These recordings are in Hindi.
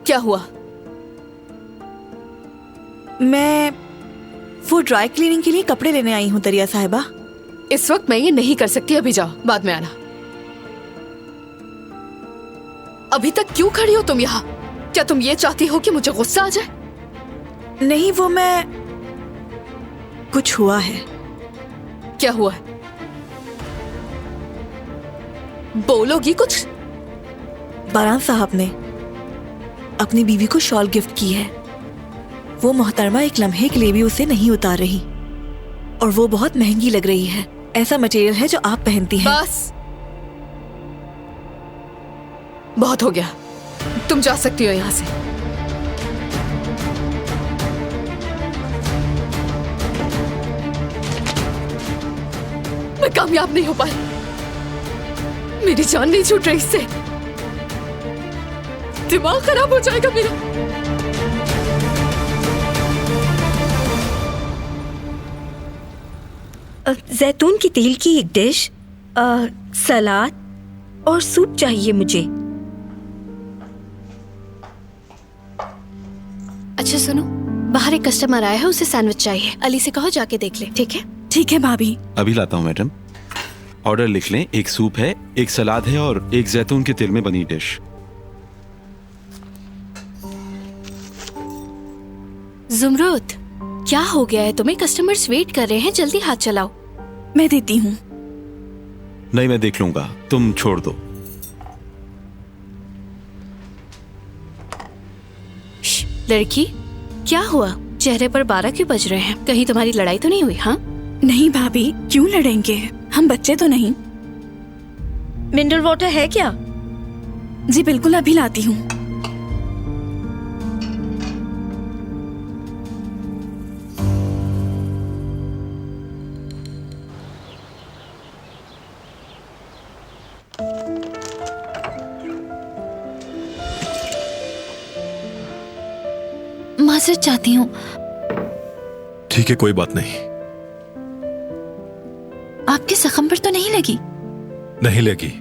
क्या हुआ? मैं वो ड्राई क्लीनिंग के लिए कपड़े लेने आई हूँ दरिया साहिबा। इस वक्त मैं ये नहीं कर सकती, अभी जाओ, बाद में आना। अभी तक क्यों खड़ी हो तुम यहाँ? क्या तुम ये चाहती हो कि मुझे गुस्सा आ जाए? नहीं, वो मैं कुछ हुआ है। क्या हुआ है? बोलोगी कुछ? बारान साहब ने अपनी बीवी को शॉल गिफ्ट की है। वो मोहतरमा एक लम्हे के लिए भी उसे नहीं उतार रही और वो बहुत महंगी लग रही है। ऐसा मटेरियल है जो आप पहनती हैं। बस, बहुत हो गया, तुम जा सकती हो यहाँ से। मैं कामयाब नहीं हो पाई, मेरी जान नहीं छूट रही इससे, दिमाग खराब हो जाएगा मेरा। जैतून की तेल की एक डिश, सलाद और सूप चाहिए मुझे। अच्छा सुनो, बाहर एक कस्टमर आया है, उसे सैंडविच चाहिए। अली से कहो जाके देख ले, ठीक है? ठीक है भाभी। अभी लाता हूँ मैडम। ऑर्डर लिख लें। एक सूप है, एक सलाद है और एक जैतून के तेल में बनी डिश। जुमरुद, क्या हो गया है तुम्हें? कस्टमर्स वेट कर रहे हैं, जल्दी हाथ चलाओ। मैं देती हूँ। नहीं, मैं देख लूंगा, तुम छोड़ दो। लड़की, क्या हुआ? चेहरे पर 12 क्यों बज रहे हैं? कहीं तुम्हारी लड़ाई तो नहीं हुई? हाँ नहीं भाभी, क्यों लड़ेंगे, हम बच्चे तो नहीं। मिनरल वाटर है क्या? जी बिल्कुल, अभी लाती हूँ। माजरत चाहती हूँ। ठीक है, कोई बात नहीं। आपके जख्म पर तो नहीं लगी? नहीं लगी।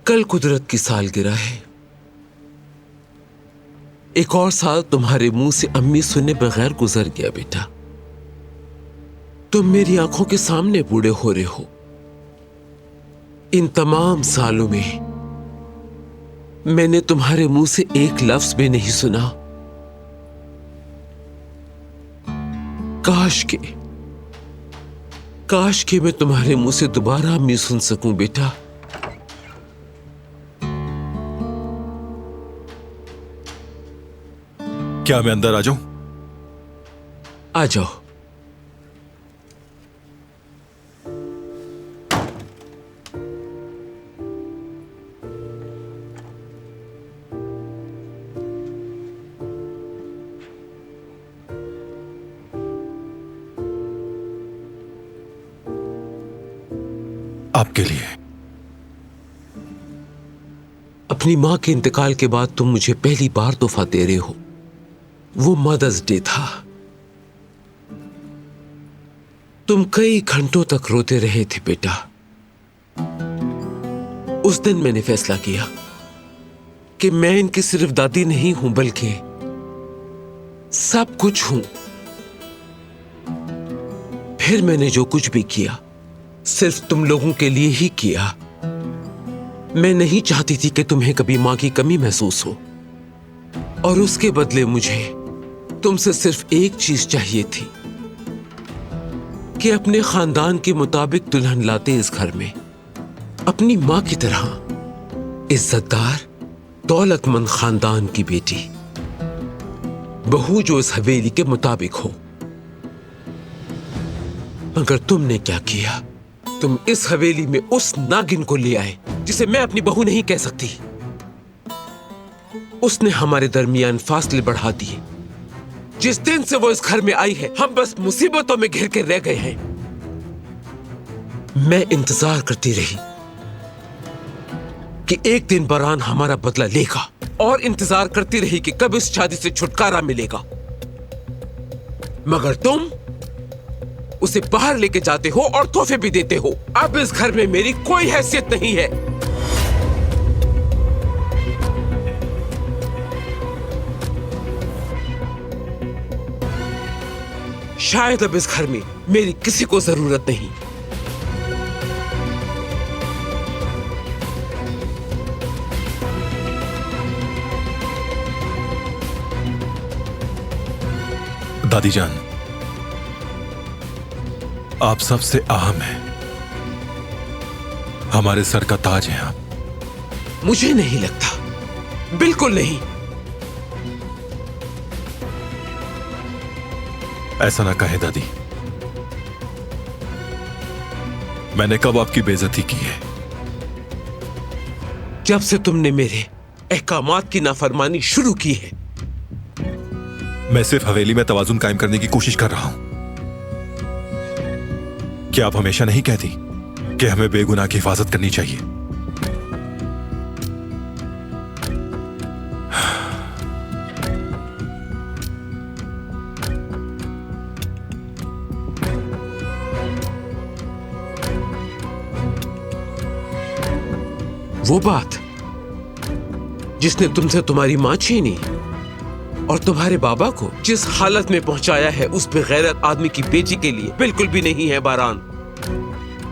कल कुदरत की सालगिरह है। एक और साल तुम्हारे मुंह से अम्मी सुने बगैर गुजर गया बेटा। तुम मेरी आंखों के सामने बूढ़े हो रहे हो। इन तमाम सालों में मैंने तुम्हारे मुंह से एक लफ्ज भी नहीं सुना। काश के मैं तुम्हारे मुंह से दोबारा अम्मी सुन सकूं बेटा। क्या मैं अंदर आ जाऊं? आ जाओ। आपके लिए। अपनी मां के इंतकाल के बाद तुम मुझे पहली बार तोहफा दे रहे हो। वो मदर्स डे था। तुम कई घंटों तक रोते रहे थे बेटा। उस दिन मैंने फैसला किया कि मैं इनकी सिर्फ दादी नहीं हूं बल्कि सब कुछ हूं। फिर मैंने जो कुछ भी किया सिर्फ तुम लोगों के लिए ही किया। मैं नहीं चाहती थी कि तुम्हें कभी मां की कमी महसूस हो, और उसके बदले मुझे तुमसे सिर्फ एक चीज चाहिए थी कि अपने खानदान के मुताबिक दुल्हन लाते इस घर में, अपनी मां की तरह इज्जतदार दौलतमंद खानदान की बेटी, बहू जो इस हवेली के मुताबिक हो। मगर तुमने क्या किया? तुम इस हवेली में उस नागिन को ले आए जिसे मैं अपनी बहू नहीं कह सकती। उसने हमारे दरमियान फासले बढ़ा दिए। जिस दिन से वो इस घर में आई है हम बस मुसीबतों में घिर के रह गए हैं। मैं इंतजार करती रही कि एक दिन बरान हमारा बदला लेगा, और इंतजार करती रही कि कब इस शादी से छुटकारा मिलेगा। मगर तुम उसे बाहर लेके जाते हो और तोहफे भी देते हो। अब इस घर में मेरी कोई हैसियत नहीं है। शायद अब इस घर में मेरी किसी को जरूरत नहीं। दादी जान, आप सबसे अहम हैं। हमारे सर का ताज हैं आप। मुझे नहीं लगता, बिल्कुल नहीं। ऐसा ना कहे दादी। मैंने कब आपकी बेइज्जती की है? जब से तुमने मेरे अहकामात की नाफरमानी शुरू की है। मैं सिर्फ हवेली में तवाजुन कायम करने की कोशिश कर रहा हूं। क्या आप हमेशा नहीं कहती कि हमें बेगुनाह की हिफाजत करनी चाहिए? वो बात जिसने तुमसे तुम्हारी मां छीनी और तुम्हारे बाबा को जिस हालत में पहुंचाया है, उस बेगैरत आदमी की बेटी के लिए बिल्कुल भी नहीं है बारान।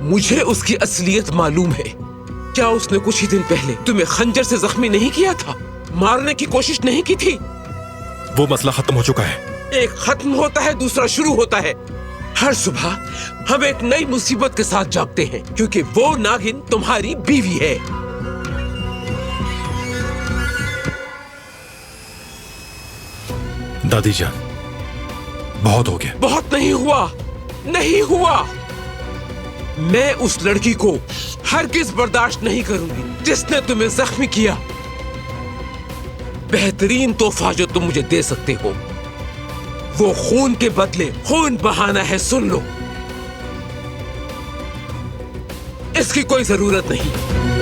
मुझे उसकी असलियत मालूम है। क्या उसने कुछ ही दिन पहले तुम्हें खंजर से जख्मी नहीं किया था? मारने की कोशिश नहीं की थी? वो मसला खत्म हो चुका है। एक खत्म होता है, दूसरा शुरू होता है। हर सुबह हम एक नई मुसीबत के साथ जागते हैं, क्योंकि वो नागिन तुम्हारी बीवी है। दादी जान, बहुत हो गया। बहुत नहीं हुआ, नहीं हुआ। मैं उस लड़की को हरगिज बर्दाश्त नहीं करूंगी जिसने तुम्हें जख्मी किया। बेहतरीन तोहफा जो तुम मुझे दे सकते हो वो खून के बदले खून बहाना है। सुन लो, इसकी कोई जरूरत नहीं।